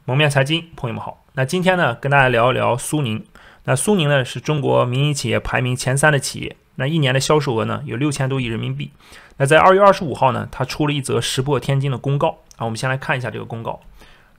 蒙面财经，朋友们好。那今天呢，跟大家聊一聊苏宁。那苏宁呢，是中国民营企业排名前3的企业。那一年的销售额呢，有6000多亿人民币。那在2月25号呢，它出了一则石破天惊的公告啊。我们先来看一下这个公告。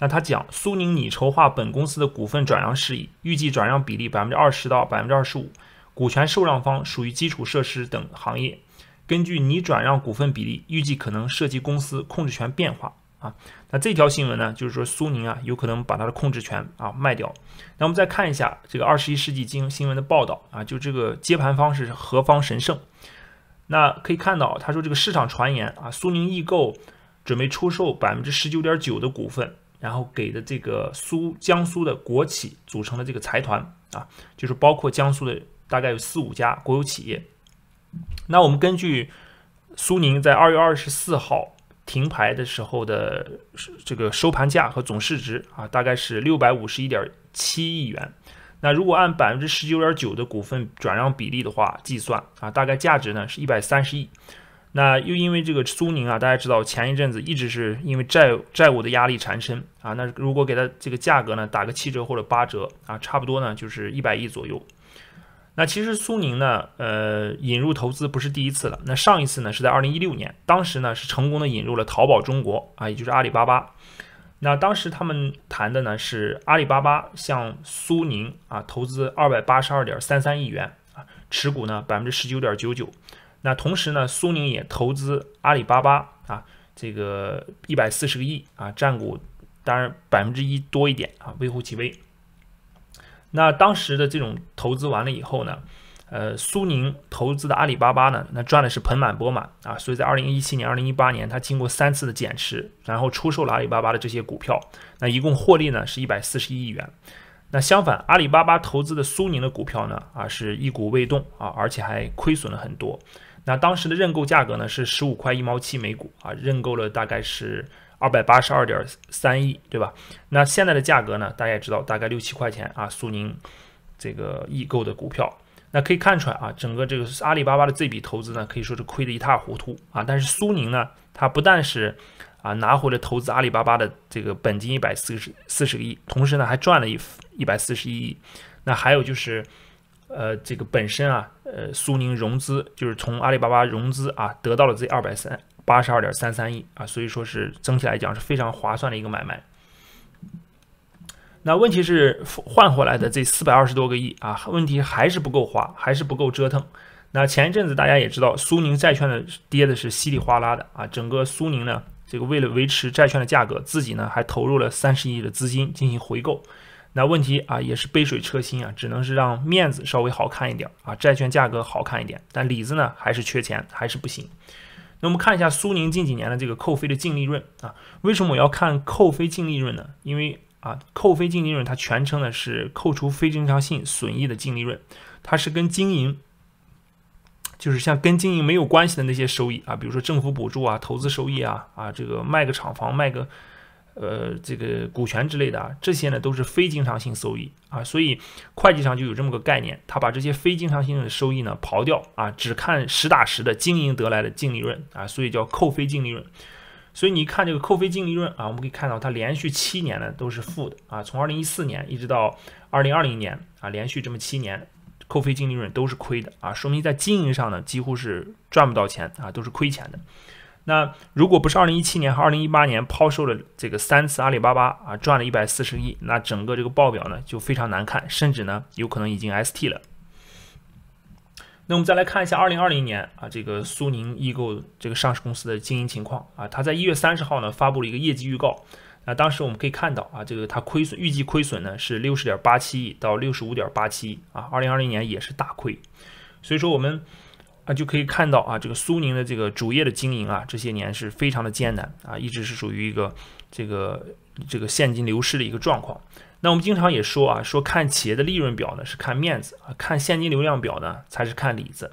那它讲，苏宁拟筹划本公司的股份转让事宜，预计转让比例20%到25%，股权受让方属于基础设施等行业。根据拟转让股份比例，预计可能涉及公司控制权变化。那这条新闻呢，就是说苏宁有可能把它的控制权卖掉。那我们再看一下这个21世纪新闻的报道就这个接盘方是何方神圣。那可以看到，他说这个市场传言苏宁易购准备出售19.9%的股份，然后给的这个江苏的国企组成的这个财团就是包括江苏的大概有4-5家国有企业。那我们根据苏宁在2月24号停牌的时候的这个收盘价和总市值大概是651.7亿元。那如果按19.9%的股份转让比例的话计算大概价值呢是130亿。那又因为这个苏宁大家知道前一阵子一直是因为债务的压力缠身那如果给它这个价格呢打个7折或者8折差不多呢就是100亿左右。那其实苏宁呢，引入投资不是第一次了。那上一次呢是在2016年，当时呢是成功的引入了淘宝中国也就是阿里巴巴。那当时他们谈的呢是阿里巴巴向苏宁投资282.33亿元持股呢19.99%。那同时呢，苏宁也投资阿里巴巴这个140个亿占股当然1%多一点微乎其微。那当时的这种投资完了以后呢，苏宁投资的阿里巴巴呢，那赚的是盆满钵满所以在2017年、2018年，它经过3次的减持，然后出售了阿里巴巴的这些股票，那一共获利呢是141亿元。那相反，阿里巴巴投资的苏宁的股票呢是一股未动而且还亏损了很多。那当时的认购价格呢是15块1毛7每股认购了大概是282.3亿，对吧？那现在的价格呢，大家也知道，大概6-7块钱苏宁这个易购的股票。那可以看出来整个这个阿里巴巴的这笔投资呢，可以说是亏得一塌糊涂但是苏宁呢，它不但是拿回了投资阿里巴巴的这个本金140个亿，同时呢还赚了141亿。那还有就是这个本身苏宁融资就是从阿里巴巴融资得到了这282.33亿所以说是整体来讲是非常划算的一个买卖。那问题是换回来的这420多个亿问题还是不够花，还是不够折腾。那前一阵子大家也知道，苏宁债券的跌的是稀里哗啦的整个苏宁呢，这个为了维持债券的价格，自己呢还投入了30亿的资金进行回购。那问题也是杯水车薪只能是让面子稍微好看一点债券价格好看一点，但里子呢还是缺钱，还是不行。那我们看一下苏宁近几年的这个扣非的净利润为什么我要看扣非净利润呢？因为扣非净利润它全称呢是扣除非正常性损益的净利润，它是跟经营就是像跟经营没有关系的那些收益比如说政府补助投资收益这个卖个厂房卖个这个股权之类的这些呢都是非经常性收益所以会计上就有这么个概念，他把这些非经常性的收益呢刨掉只看实打实的经营得来的净利润所以叫扣非净利润。所以你看这个扣非净利润我们可以看到它连续7年呢都是负的从2014年一直到2020年连续这么7年扣非净利润都是亏的说明在经营上呢几乎是赚不到钱都是亏钱的。那如果不是2017年和2018年抛售了这个3次阿里巴巴赚了140亿，那整个这个报表呢就非常难看，甚至呢有可能已经 ST 了。那我们再来看一下2020年这个苏宁易购这个上市公司的经营情况它在1月30号呢发布了一个业绩预告。那当时我们可以看到这个它预计亏损呢是60.87亿到65.87亿2020年也是大亏。所以说我们就可以看到这个苏宁的这个主业的经营这些年是非常的艰难一直是属于一个这个现金流失的一个状况。那我们经常也说看企业的利润表呢是看面子看现金流量表呢才是看里子。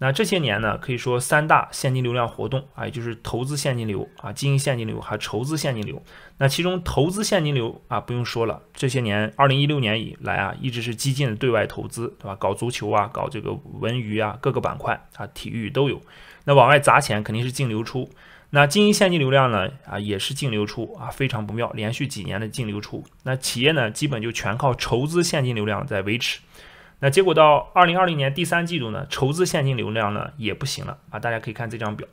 那这些年呢，可以说3大现金流量活动啊，也就是投资现金流啊、经营现金流还有筹资现金流。那其中投资现金流啊，不用说了，这些年2016年以来啊，一直是激进的对外投资，对吧？搞足球啊，搞这个文娱啊，各个板块啊，体育都有。那往外砸钱肯定是净流出。那经营现金流量呢啊，也是净流出啊，非常不妙，连续几年的净流出。那企业呢，基本就全靠筹资现金流量在维持。那结果到2020年第3季度呢，筹资现金流量呢也不行了啊，大家可以看这张表。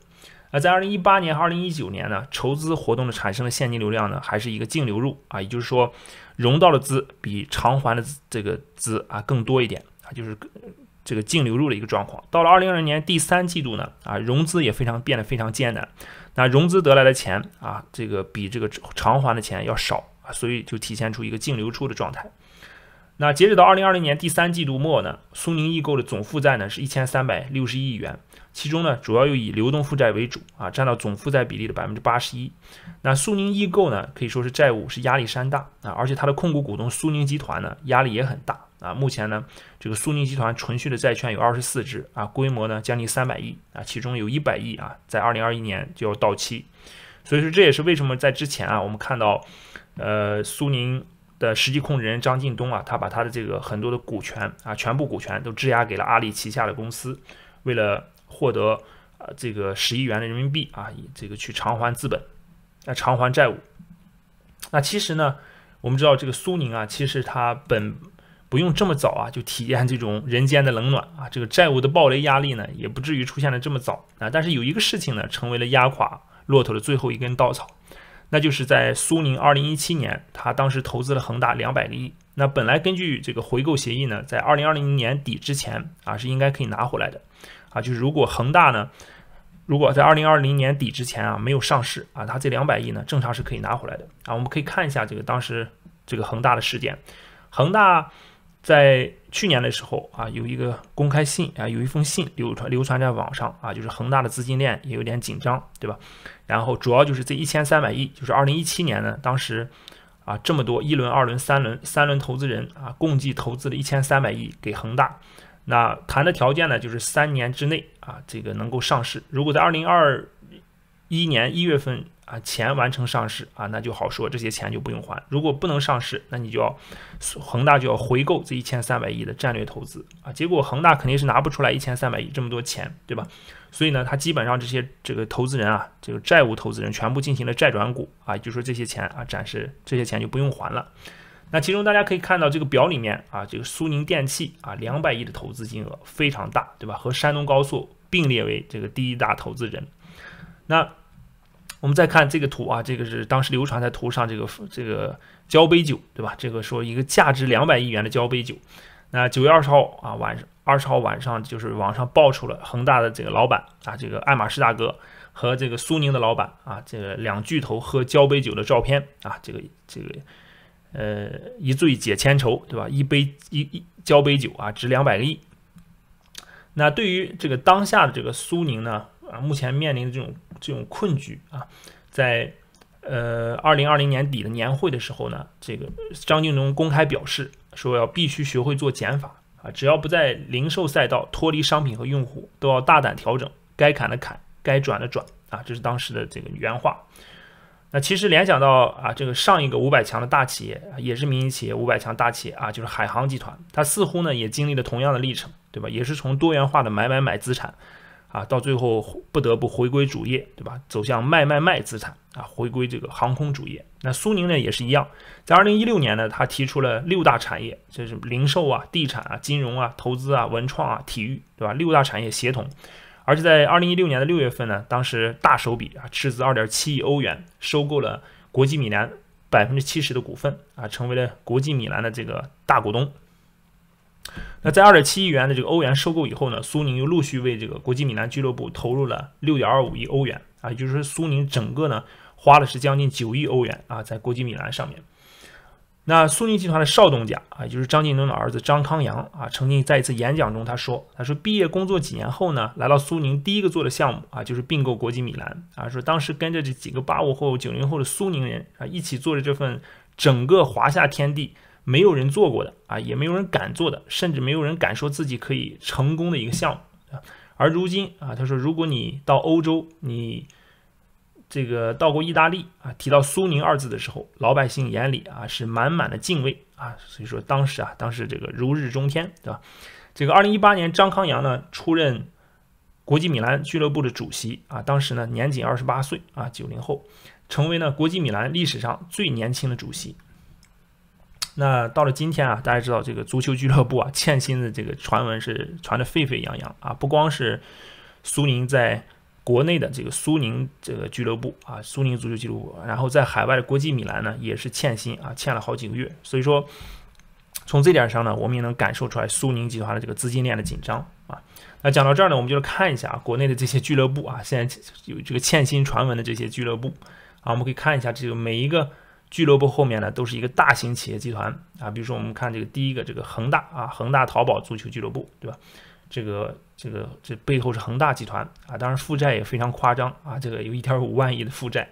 在2018年、2019年呢，筹资活动的产生的现金流量呢，还是一个净流入啊，也就是说，融到的资比偿还的这个资啊更多一点啊，就是这个净流入的一个状况。到了2020年第3季度呢，啊，融资也变得非常艰难。那融资得来的钱啊，这个比这个偿还的钱要少啊，所以就体现出一个净流出的状态。那截止到2020年第3季度末呢，苏宁易购的总负债呢是1361亿元，其中呢主要又以流动负债为主啊，占到总负债比例的81%。那苏宁易购呢可以说是债务是压力山大啊，而且它的控股股东苏宁集团呢压力也很大啊。目前呢这个苏宁集团存续的债券有24只啊，规模呢将近300亿啊，其中有100亿啊在2021年就要到期。所以说这也是为什么在之前啊我们看到苏宁的实际控制人张近东啊，他把他的这个很多的股权啊，全部股权都质押给了阿里旗下的公司，为了获得这个10亿元的人民币啊，以这个去偿还资本，偿还债务。那其实呢，我们知道这个苏宁啊，其实它不用这么早啊就体验这种人间的冷暖啊，这个债务的暴雷压力呢，也不至于出现的这么早啊。但是有一个事情呢，成为了压垮骆驼的最后一根稻草。那就是在苏宁2017年，他当时投资了恒大200个亿。那本来根据这个回购协议呢，在2020年底之前啊是应该可以拿回来的啊。就是如果恒大呢，如果在2020年底之前啊没有上市啊，他这200亿呢正常是可以拿回来的啊。我们可以看一下这个当时这个恒大的事件，恒大在去年的时候啊，有一个公开信啊，有一封信流传在网上啊，就是恒大的资金链也有点紧张，对吧？然后主要就是这1300亿，就是2017年呢，当时啊这么多1轮、2轮、3轮投资人啊，共计投资了1300亿给恒大。那谈的条件呢，就是3年之内啊，这个能够上市。如果在2021年1月份啊前完成上市啊，那就好说，这些钱就不用还。如果不能上市，那你就要恒大就要回购这1300亿的战略投资啊。结果恒大肯定是拿不出来1300亿这么多钱，对吧？所以呢，他基本上这个投资人啊，这个债务投资人全部进行了债转股啊，就说这些钱啊，暂时这些钱就不用还了。那其中大家可以看到这个表里面啊，这个苏宁电器啊200亿的投资金额非常大，对吧？和山东高速并列为这个第1大投资人。那我们再看这个图啊，这个是当时流传在图上这个交杯酒，对吧？这个说一个价值200亿元的交杯酒。那9月20号啊20号晚上，就是网上爆出了恒大的这个老板啊，这个爱马仕大哥和这个苏宁的老板啊，这个2巨头喝交杯酒的照片啊，这个一醉解千愁，对吧？一交杯酒啊，值200个亿。那对于这个当下的这个苏宁呢，啊，目前面临的这种困局啊，在2020年底的年会的时候呢，这个张近东公开表示说必须学会做减法啊，只要不在零售赛道脱离商品和用户，都要大胆调整，该砍的砍，该转的转啊，这是当时的这个原话。那其实联想到啊，这个上一个500强的大企业也是民营企业500强大企业啊，就是海航集团，它似乎呢也经历了同样的历程，对吧？也是从多元化的买资产啊，到最后不得不回归主业，对吧？走向卖资产啊，回归这个航空主业。那苏宁呢也是一样，在2016年呢，他提出了6大产业，就是零售啊、地产啊、金融啊、投资啊、文创啊、体育，对吧？6大产业协同。而且在2016年的6月份呢，当时大手笔啊，斥资2.7亿欧元收购了国际米兰70%的股份啊，成为了国际米兰的这个大股东。那在2.7亿元的这个欧元收购以后呢，苏宁又陆续为这个国际米兰俱乐部投入了6.25亿欧元啊，也就是说苏宁整个呢花了是将近9亿欧元啊，在国际米兰上面。那苏宁集团的少东家啊，也就是张近东的儿子张康阳啊，曾经在一次演讲中他说毕业工作几年后呢，来到苏宁第一个做的项目啊，就是并购国际米兰啊，说当时跟着这几个85后、90后的苏宁人啊，一起做着这份整个华夏天地没有人做过的啊，也没有人敢做的，甚至没有人敢说自己可以成功的一个项目。而如今啊，他说如果你到欧洲，你这个到过意大利啊，提到苏宁二字的时候，老百姓眼里啊是满满的敬畏啊，所以说当时这个如日中天，对吧？这个2018年，张康阳呢出任国际米兰俱乐部的主席啊，当时呢年仅28岁啊，90后，成为呢国际米兰历史上最年轻的主席。那到了今天啊，大家知道这个足球俱乐部啊欠薪的这个传闻是传得沸沸扬扬啊，不光是苏宁在国内的这个苏宁这个俱乐部啊，苏宁足球俱乐部，然后在海外的国际米兰呢也是欠薪啊，欠了好几个月。所以说，从这点上呢，我们也能感受出来苏宁集团的这个资金链的紧张啊。那讲到这儿呢，我们就来看一下国内的这些俱乐部啊，现在有这个欠薪传闻的这些俱乐部啊，我们可以看一下这个每一个俱乐部后面呢都是一个大型企业集团啊，比如说我们看这个第一个这个恒大啊，恒大淘宝足球俱乐部，对吧？这背后是恒大集团啊，当然负债也非常夸张啊，这个有1.5万亿的负债。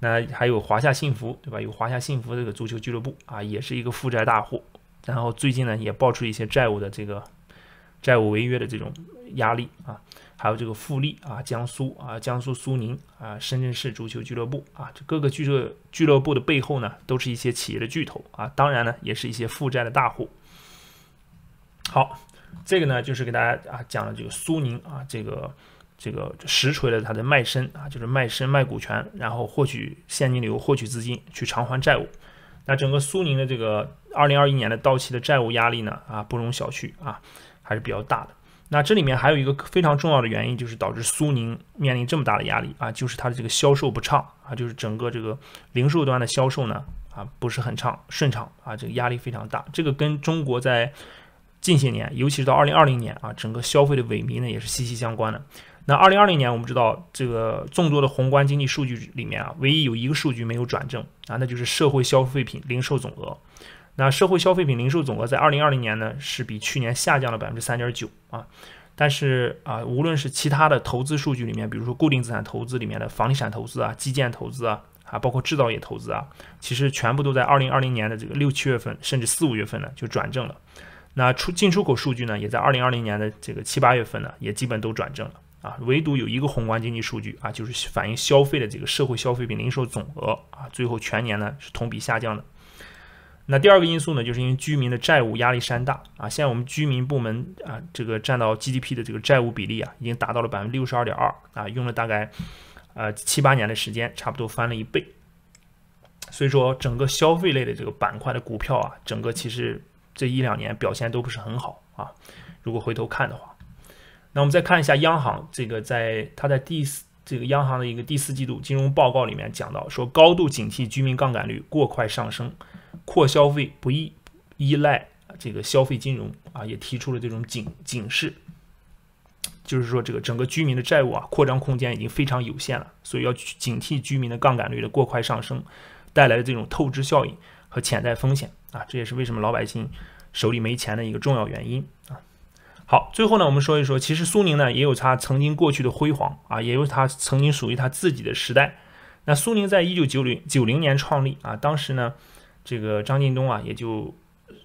那还有华夏幸福，对吧？有华夏幸福这个足球俱乐部啊，也是一个负债大户。然后最近呢也爆出一些债务违约的这种压力啊，还有这个富力啊、江苏苏宁啊、深圳市足球俱乐部啊，这各个俱乐部的背后呢都是一些企业的巨头啊，当然呢也是一些负债的大户。好。这个呢，就是给大家啊讲了这个苏宁啊，这个实锤了他的卖身啊，就是卖身卖股权，然后获取现金流、获取资金去偿还债务。那整个苏宁的这个2021年的到期的债务压力呢啊不容小觑啊，还是比较大的。那这里面还有一个非常重要的原因，就是导致苏宁面临这么大的压力啊，就是它的这个销售不畅啊，就是整个这个零售端的销售呢啊不是很顺畅啊，这个压力非常大。这个跟中国在近些年，尤其是到2020年啊，整个消费的萎靡呢也是息息相关的。那2020年我们知道，这个众多的宏观经济数据里面啊，唯一有一个数据没有转正啊，那就是社会消费品零售总额。那社会消费品零售总额在2020年呢是比去年下降了3.9%啊，但是啊，无论是其他的投资数据里面，比如说固定资产投资里面的房地产投资啊、基建投资啊，包括制造业投资啊，其实全部都在2020年的这个6、7月份甚至4、5月份呢就转正了。那进出口数据呢，也在2020年的这个7、8月份呢，也基本都转正了啊。唯独有一个宏观经济数据啊，就是反映消费的这个社会消费品零售总额啊，最后全年呢是同比下降的。那第二个因素呢，就是因为居民的债务压力山大啊。现在我们居民部门啊，这个占到 GDP 的这个债务比例啊，已经达到了62.2%啊，用了大概7、8年的时间，差不多翻了1倍。所以说，整个消费类的这个板块的股票啊，整个其实这1、2年表现都不是很好啊。如果回头看的话，那我们再看一下央行这个它在这个央行的一个第4季度金融报告里面讲到说，高度警惕居民杠杆率过快上升，扩消费不宜依赖这个消费金融啊，也提出了这种警示，就是说这个整个居民的债务啊扩张空间已经非常有限了，所以要去警惕居民的杠杆率的过快上升带来的这种透支效应和潜在风险啊，这也是为什么老百姓手里没钱的一个重要原因啊。好，最后呢，我们说一说，其实苏宁呢也有它曾经过去的辉煌啊，也有它曾经属于它自己的时代。那苏宁在1990年创立啊，当时呢，这个张近东啊也就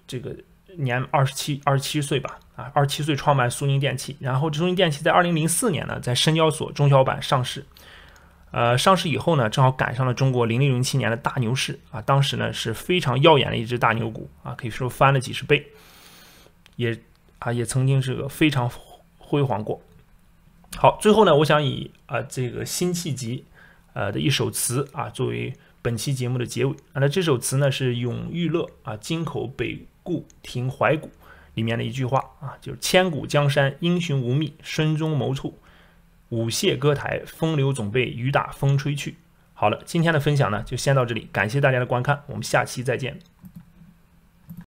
这个年27岁吧啊，27岁创办苏宁电器，然后苏宁电器在2004年呢在深交所中小板上市。上市以后呢，正好赶上了中国00、07年的大牛市啊，当时呢是非常耀眼的一只大牛股啊，可以说翻了几十倍，也曾经是个非常辉煌过。好，最后呢，我想以这个辛弃疾的一首词啊作为本期节目的结尾啊。那这首词呢是咏玉勒啊京口北固亭怀古里面的一句话啊，就是千古江山英雄无觅，孙中谋处舞榭歌台，风流总被雨打风吹去。好了，今天的分享呢就先到这里，感谢大家的观看，我们下期再见。